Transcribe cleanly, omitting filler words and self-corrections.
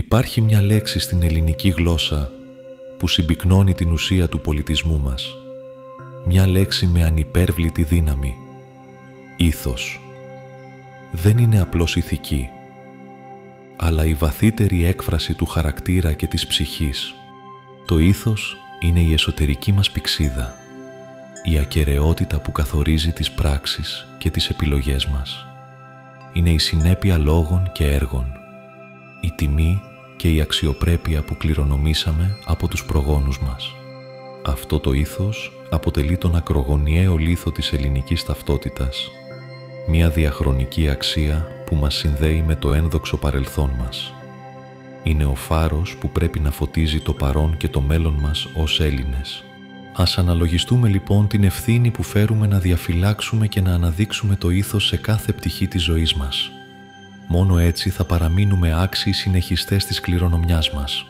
Υπάρχει μια λέξη στην ελληνική γλώσσα που συμπυκνώνει την ουσία του πολιτισμού μας. Μια λέξη με ανυπέρβλητη δύναμη. Ήθος. Δεν είναι απλώς ηθική, αλλά η βαθύτερη έκφραση του χαρακτήρα και της ψυχής. Το ήθος είναι η εσωτερική μας πυξίδα, η ακεραιότητα που καθορίζει τις πράξεις και τις επιλογές μας. Είναι η συνέπεια λόγων και έργων, η τιμή και η αξιοπρέπεια που κληρονομήσαμε από τους προγόνους μας. Αυτό το ήθος αποτελεί τον ακρογωνιαίο λίθο της ελληνικής ταυτότητας, μια διαχρονική αξία που μας συνδέει με το ένδοξο παρελθόν μας. Είναι ο φάρος που πρέπει να φωτίζει το παρόν και το μέλλον μας ως Έλληνες. Ας αναλογιστούμε λοιπόν την ευθύνη που φέρουμε να διαφυλάξουμε και να αναδείξουμε το ήθος σε κάθε πτυχή της ζωής μας. Μόνο έτσι θα παραμείνουμε άξιοι συνεχιστές της κληρονομιάς μας.